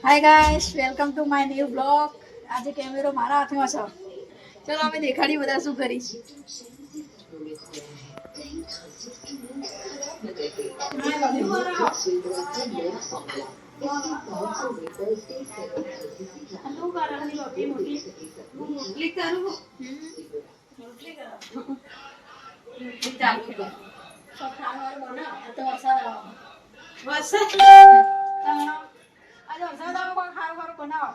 Hi guys, welcome to my new blog. આજે કેમેરો મારા હાથમાં છે. ચલો અમે દેખાડી બધા શું કરીશ. આજે વરસાદમાં પણ ખારું ખારું બનાવો.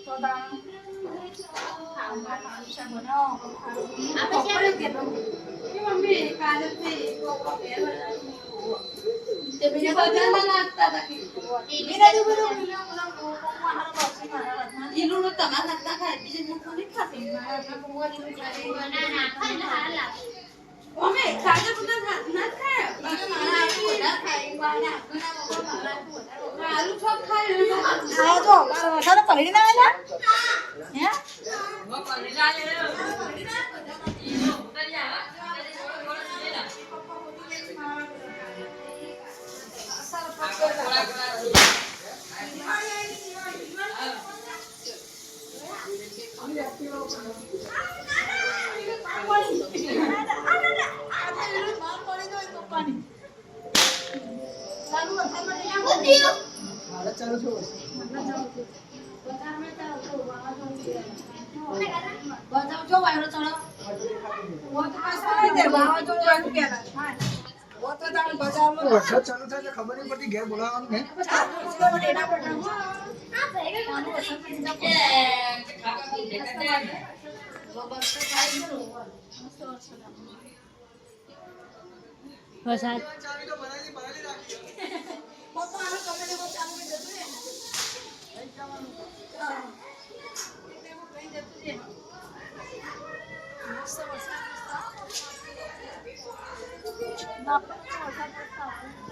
તો મમ્મી કાલે પલડી ના વરસાદ ચાલુ થાય એટલે ખબર નહીં પડતી ઘેર બોલાવવાનું ને વરસાદ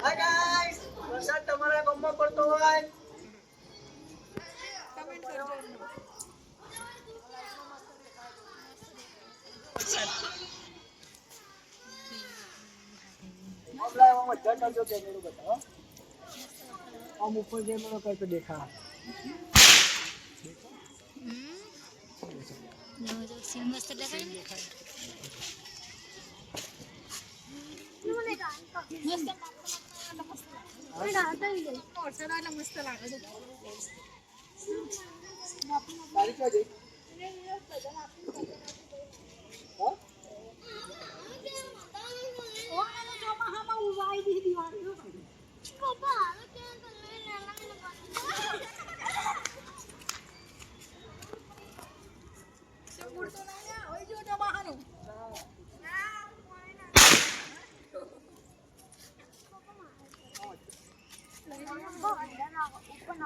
હાય ગાઈસ, વરસાદ તમારા ગામમાં પડતો હોય કમેન્ટ કરજો. આપલા એમાં મજા કરજો કેમેરો બતાવો. આમ ઉપર જે મને કઈ તો દેખા મસ્ત દેખાય. તારી ક્યાં જઈ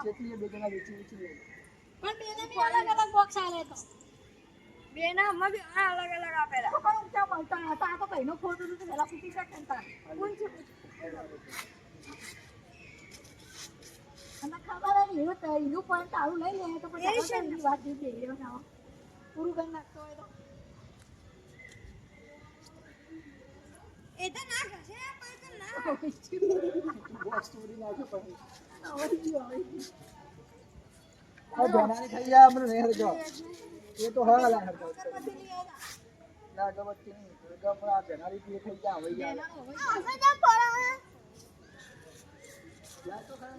કેટલી બે જણા વેચી વેચી લે પણ બેને બી અલગ અલગ બોક્સ આલે તો બેના અમે બી અલગ અલગ આપેલા તો પણ ઊંચા મળતા હતા. આ તો કઈનો ફોટો તો પેલા ફૂટી શકે ને તા કોણ છે અને ખબર નહીં એવું તો એનું પણ તારું લઈ લે તો પછી એની વાત દીધી એ બનાવો પૂરું કરી નાખતો હોય તો એ તો ના ઘસે પણ તો ના બોક્સ તોડી નાખ્યો પછી આવડી ગયો આ બનાની થઈ જાય મને નહીં હરજો એ તો હા લા હરજો ના ગમતી નહીં ગમ આ બનાની પી થઈ જાય હવે યાર હવે જા પડે યા તો ખરા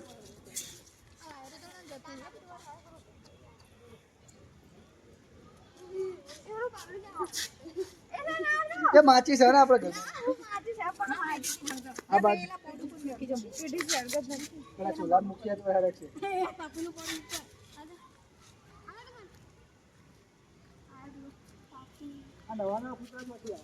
એ માચી છે ને આપણે ઘર આ બાજુ પેલા ચૂલા મૂક્યા તો હેરે છે આ નવાના ફૂટવા નથી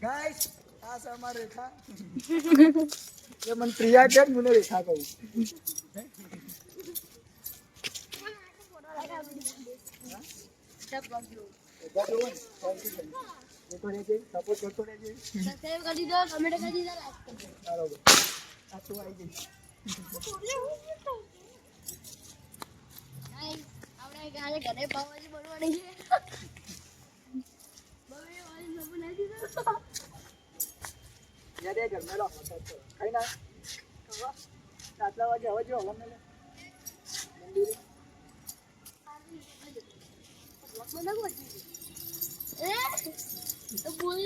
ગાઈસ આ છે અમારી રેખા એ મને પ્રિયા કે મને રેખા કહું સપોર્ટ કરતો રહેજે સબસ્ક્રાઇબ કરી દીધો કમેન્ટ કરી દીધો લાઈક કરી દીધો બરાબર આ તું આવી ગઈ આપણે ગાલે ઘરે પાવભાજી બનવાની છે બબે વાળી સબ બનાવી દીધો યાર એ ઘરમાં લો ખાઈ ના આટલા વાગે હવે જો હવા મેલે મંદિરે તો બોલ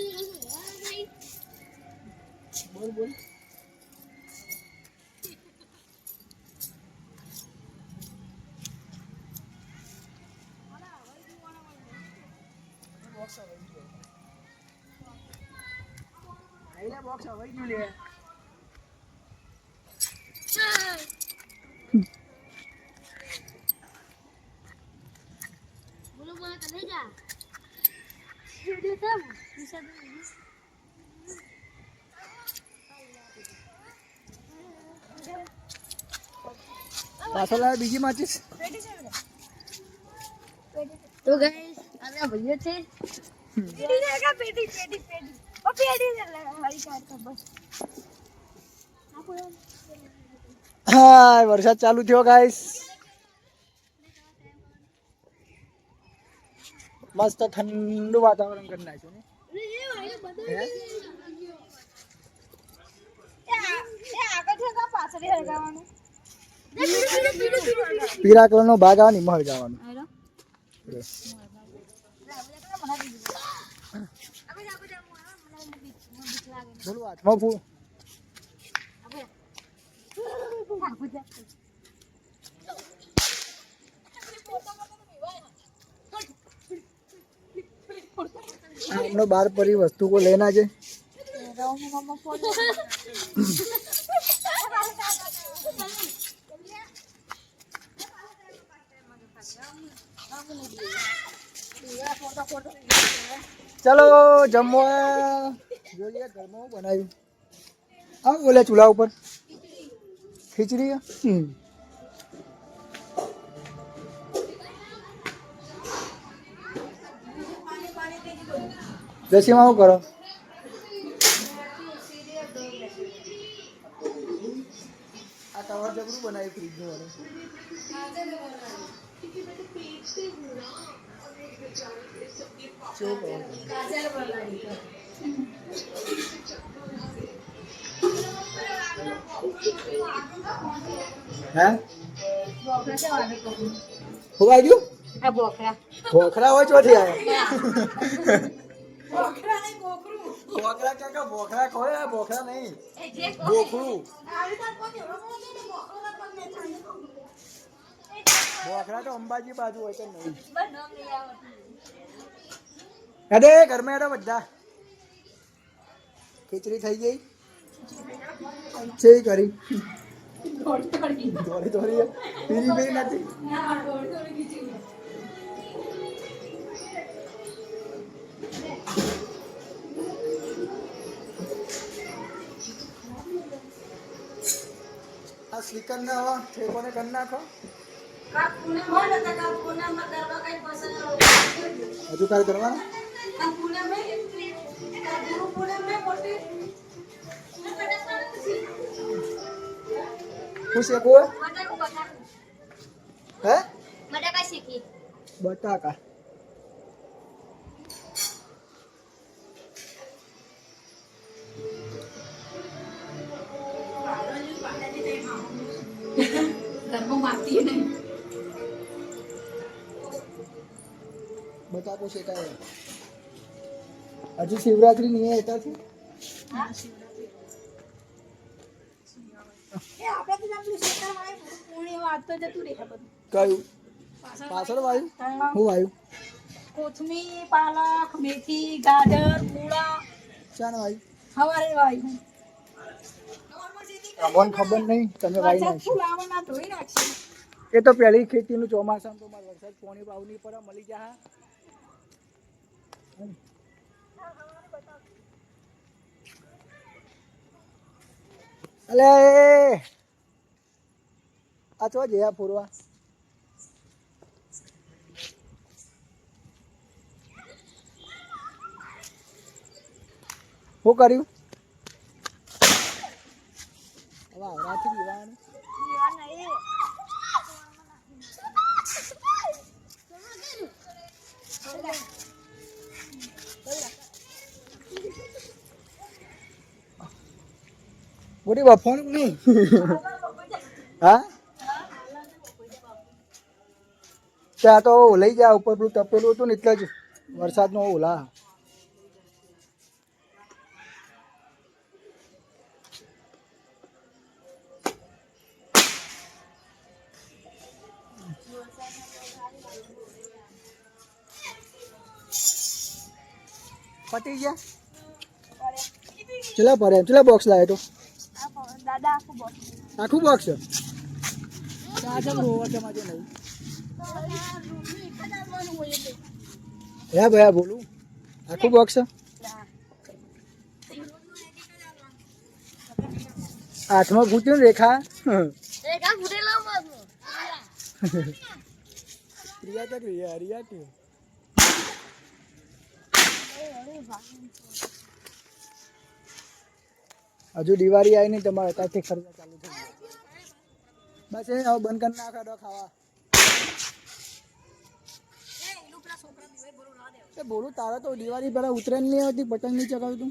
બોલ બોલ બોક્સ હવે ગયું લે બોલો બોલો તને જા વિડિયો તમ નિશા પાછળ આવે બીજી માચીસ તો ગાઈસ આપણા ભાઈઓ છે પેટી જગા પેટી પેટી પેટી ઓ પેટી લે મારી કાર તો બસ હા વરસાદ ચાલુ થયો ગાઈસ મસ્ત ઠંડુ વાતાવરણ કરી નાખ્યું ને પીળા કલર નો ભાગ આવે ને એમાં જવાનું બોલું હાથમાં ફૂલ हमने बार परी वस्तु को लेना है चलो जमो जो ये घर में बनाई हाँ बोले चूल्हा ऊपर खिचड़ी देसी में करो आ कवर जबरू बनाई फ्रिज में हैं हो गया क्यों આ બોકરા भोखरा हो चोटी आया भोखरा क्या का भोखरा खोए है भोखरा नहीं भोखरू भोखरा तो अंबाजी बाजू है तो नहीं अरे घर में बड़ा खिचड़ी थी गई अच्छी करी थोड़ी थोड़ी है पीली पीली नहीं स्लीकर ना हो ठेको ने करना खो हजू काय करवा खुश है को है બટાકા શેકી बटाका बताको शेकाय हजू शिवरात्रि नहीं है एटा थी કયું પાછળ વાયુ હું વાયુ કોથમીર પાલક મેથી ગાજર મૂળા ચાને વાયુ હવારે વાયુ તમને ખબર નહીં તમે વાઈ નાખી ફૂલાવાના ધોઈ નાખશે એ તો પહેલી ખેતીનું ચોમાસામાં તો મારે વરસાદ પાણી પાવ નહીં પડે મળી જા અલે આ ચો જયા પૂરવા શું કર્યું હવે આવરાથી દીવાનું મોટી બફોન નહીં હા ત્યાં તો લઈ ગયા ઉપર પેલું તપેલું હતું ને એટલે જ વરસાદનો ઓલા પતી ગયા ચલા પડે ચલા બોક્સ લાવે તો દાદા આખું બોક્સ છે આ જમ રોવા જમાજે નહીં હે ભાઈ બોલું આખું બોક્સ છે હાથમાં ફૂટ્યું ને રેખા રિયા તક રિયા કે હજુ દિવાળી આવી નહીં તમારે ત્યાંથી ખર્ચા ચાલુ થઈ ગયા બસ એ હવે બંધ કરી નાખા દો ખાવા એ બોલું તારા તો દિવાળી પહેલા ઉત્તરાયણ નહીં હતી પતંગ નહીં ચગાવતું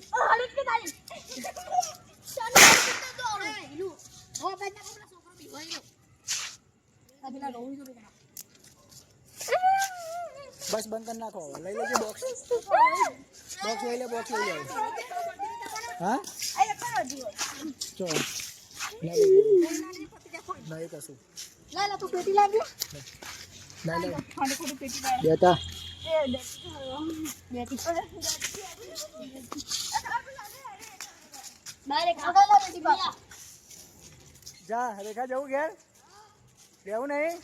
બસ બંધ કરી નાખો લઈ લેજો બોક્સ બોક્સ લઈ લે બોક્સ લઈ લે હા ચો નહીં કશું લાલા તું પેટી લાવ્યો બેટા જા રેખા જવું ઘેર રહેવું નહીં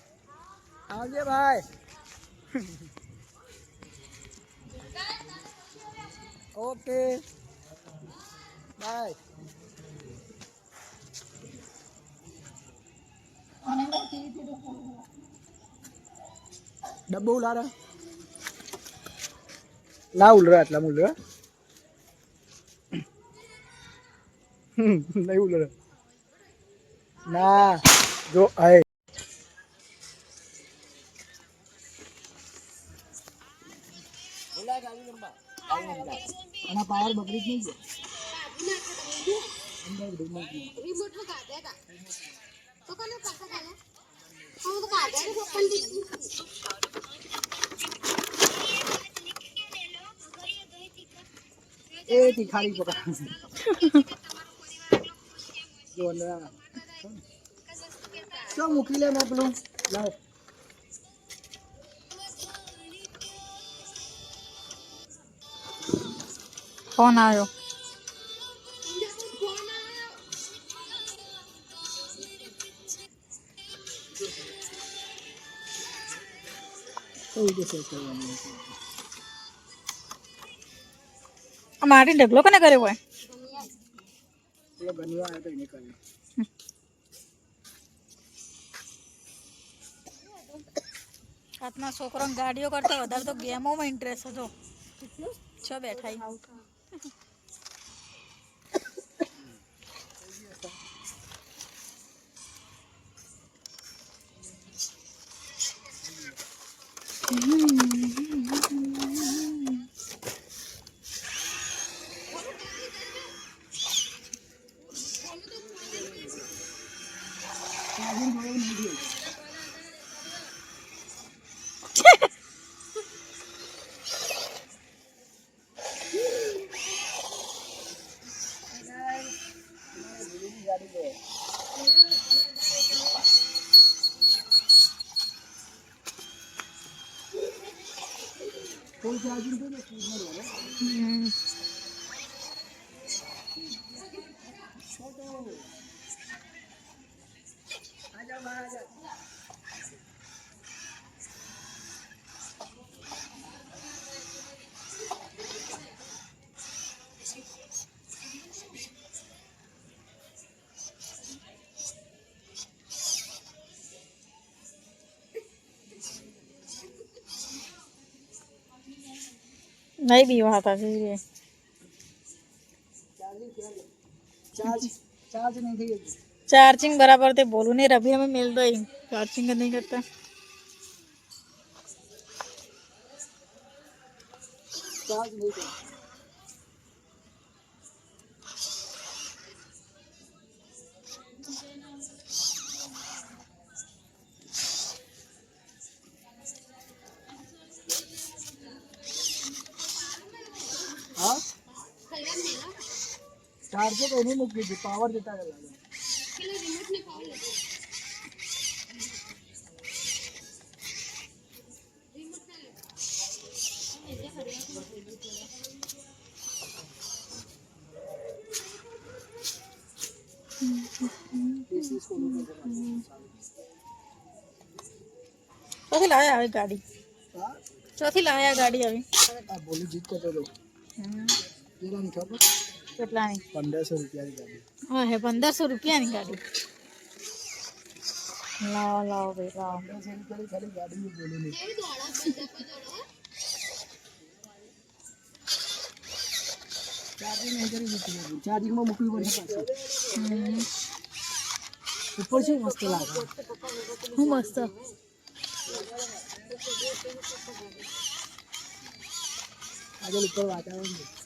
આવજે ભાઈ ઓકે બાય ડબ્બો ઉલારા ના ઉલરા એટલા ઉલરા નહીં ઉલરા ના જો આય આના પાવર બગડી જ નહીં રિમોટ નો કાઢે કા તો કોને પાછા કાઢે હું તો કાઢે ને પપ્પા એ તીખારી પકડ જો ના તો મૂકી લે મેં પેલું લાવ ફોન આવ્યો મારી ઢગલો કોને કર્યો હોય આજના છોકરાને ગાડીઓ કરતા વધારે તો ગેમોમાં ઇન્ટરેસ્ટ હતો છો બેઠા ફૂલ ચાર્જિંગ તો नहीं भी वहाँ था फिर ये चार्ज नहीं थी चार्जिंग बराबर थे बोलू नहीं रवि हमें मिल दो ही चार्जिंग नहीं करता चार्ज नहीं थी हाँ चार्जर तो नहीं मुक्की थी पावर देता है चौथी लाया अभी गाड़ी चौथी लाया गाड़ी अभी बोली जीत को तो लो तेरा नहीं खबर કેટલા ની 1500 રૂપિયા ની ગાડી હા હે 1500 રૂપિયા ની ગાડી લાવ લાવ ભાઈ લાવ 1500 રૂપિયા ખાલી ગાડી ની બોલી નહીં ચાર્જિંગ નહીં કરી દીધી ચાર્જિંગ માં મૂકવી પડે ઉપર શું મસ્ત લાગે હું મસ્ત આજે ઉપર વાતાવરણ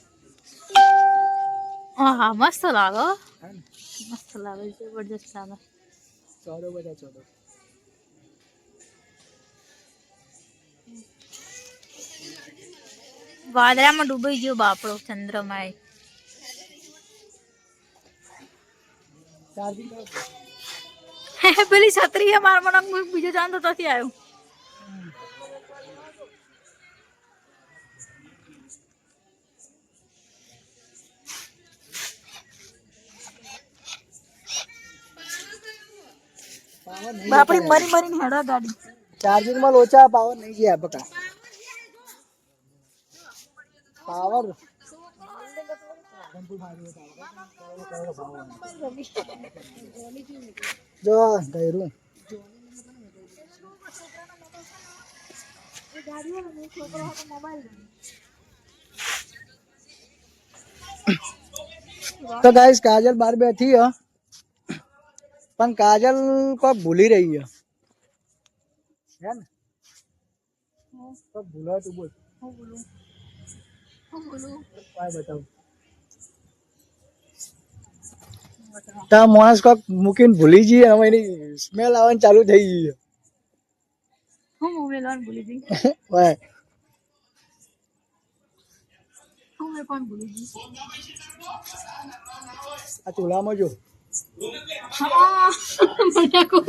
હા હા મસ્ત લાગે है ना મસ્ત લાગે જબરજસ્ત લાગે चौदह बजा 14 વાદળામાં ડૂબાઈ ગયો બાપડો ચંદ્રમાએ चार्जिंग પેલી છત્રી હે મારા મને બીજો ચાંદ તો ત્યાંથી આવ્યો पावर नहीं બાપડી મરી મરીને હેડો ગાડી चार्जिंग में लोचा पावर नहीं किया पका पावर जो गैरू तो गाइस काजल बाहर बैठी है पण काजल को भूली रही है ना तो भूला तू बोल काय बताऊं ता माणस को મૂકીને ભૂલી જઈએ હવે એની સ્મેલ આવવાની ચાલુ થઈ ગઈ છે હું મોબાઈલ ઓન ભૂલી ગઈ વાય હું મે કોણ ભૂલી ગઈ આ ચૂલામાં જો હા બટાકુ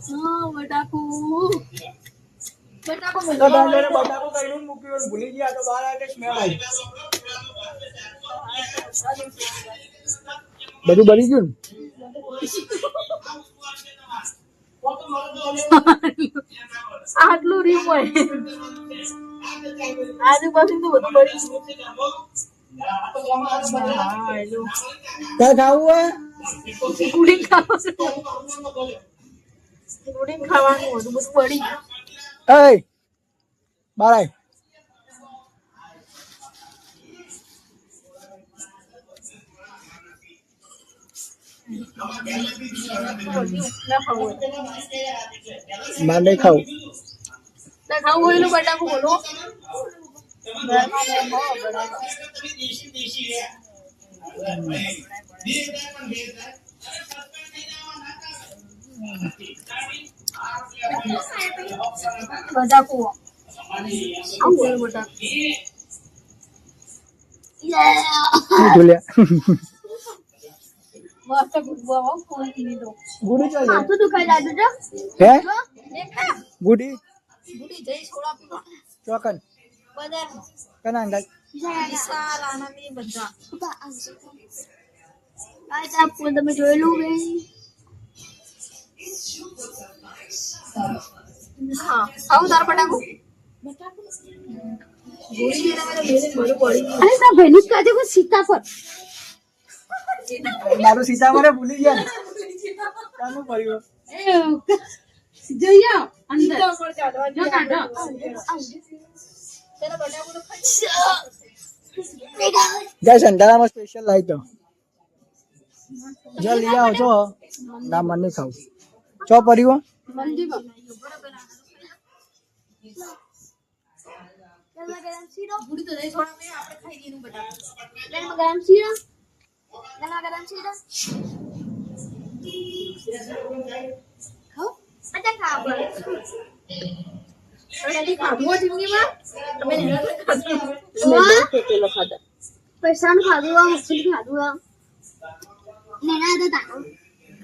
હા બટાકુ બટાકુ તો દાદાને બટાકો કઈનું મૂક્યું ભૂલી ગયા તો બહાર આવે સ્મેલ આવી બધું બની ગયું આટલું રીમ હોય આજુબાજુ તો બધું બની क्या खाऊ है પુડિંગ ખાવાનું હતું બધું પડી ए बाहर आए ના ખાવું मैं नहीं खाऊ ના ખાવું હોય એનું બટાકુ બોલો બટાકુ આવું બટાકુ झूलिया મસ્ત ગુડવા હો ફોન લીધો गुड़ी चल માથું દુખાઈ જાતું છે है દેખા गुड़ी ગુડી જઈ છોડા પીવા चौकन બજાર कना अंगल વિશાલ આનંદી બધા આ તા તમે જોયેલું બે હા આવું તાર બટાકુ ગોળી મેરા મેરે બધું પડી અરે તા ભેલું કાજે કો સીતાફળ मारो सीता मारे भूली गया कानो परियो જઈયા અંદર જો કાઢો ગાઈસ અંધારામાં સ્પેશિયલ લાઈટ તો જો લઈ આવો છો ના મને નહીં ખાવું ચો પડ્યું ગરમ શીરો બુડી તો દહીં થોડા મે આપણે ખાઈ દીધું બધા ગરમ શીરો ગરમ શીરો ખાઓ અચ્છા ખાઓ ઓલરેડી ખાધું જિંદગીમાં તમે કેટલો ખાધા પૈસાનું ખાધું આ મછલી ખાધું આ નેના તો તાનો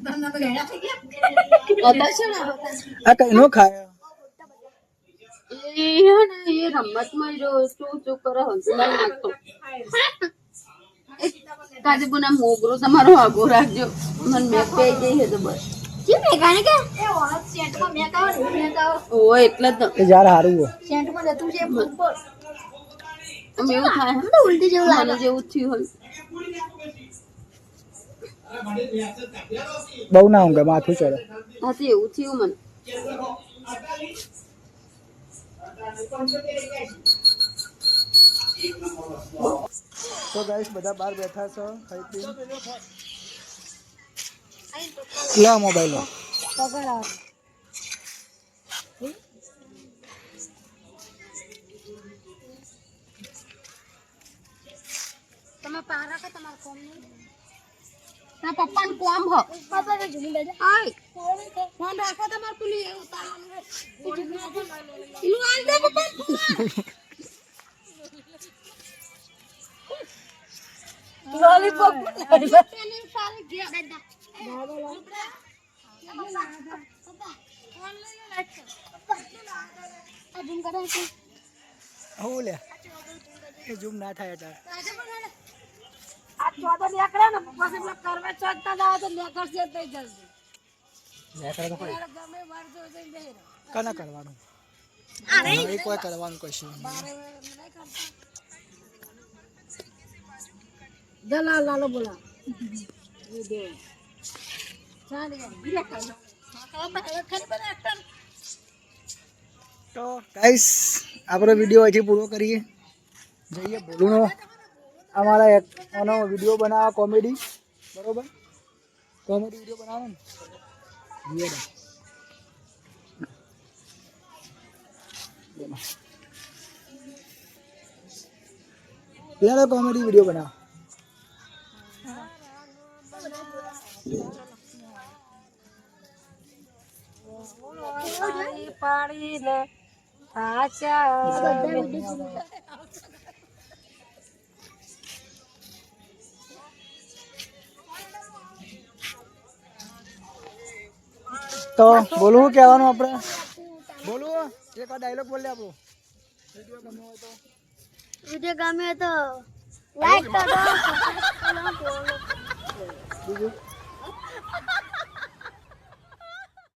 તમને તો ગેડા થઈ ગયા ઓતા છે ને આ કઈ નો ખાય એ રમતમાં જો શું કરે હસમાં નાખતો કાજે બુના મોગરો તમારો આગો રાખજો મને મેં કહી દઈ હે તો બસ જી મેકાને કે એ ઓળખ સેન્ટમાં મેકાવ ઓ એટલે જ એ યાર હારું હો સેન્ટમાં જતું છે ફૂટબોલ આમ એવું થાય તો ઉલટી જેવું મને લાગે જેવું થયું હોય બહુ ના ઊંઘે માથું ચડે હા તો એવું થયું મને તો ગાઈસ બધા બહાર બેઠા છો ખાઈ પી લા મોબાઈલ પકડ આવ તમે પારા કે તમાર કોમ નહીં ના પપ્પાનું કોમ હ પાપા કે જુમી બેજા આય ફોન રાખો તમાર પેલી ઉતારવાનું એનું આલ દે પપ્પા લોલીપોપ તેને સારી ગયા દાદા હું લે એ ઝૂમ ના થાય તાર આ ચોથો નીકળે ને પછી પેલા કરવા ચોથતા દાવ તો નીકળશે જ નહીં જલ્દી નેકળે તો કોઈ ગમે વાર જો જઈને બેહી રહો કના કરવાનું એક વાર કરવાનું કશું દલાલ લાલો બોલા એ દે ચાલે ગીલા ખાઈ તો ગાઈસ આપણો વિડીયો અહીંથી પૂરો કરીએ જઈએ બોલુનો અમારા એક આનો વિડીયો બનાવવા કોમેડી બરોબર કોમેડી વિડીયો બનાવો ને લેડો કોમેડી વિડીયો બનાવો પાડીને આચા તો બોલવું કહેવાનું આપણે બોલવું એક ડાયલોગ બોલ લે આપણો વિડિયો ગમે તો લાઈક કરો બીજું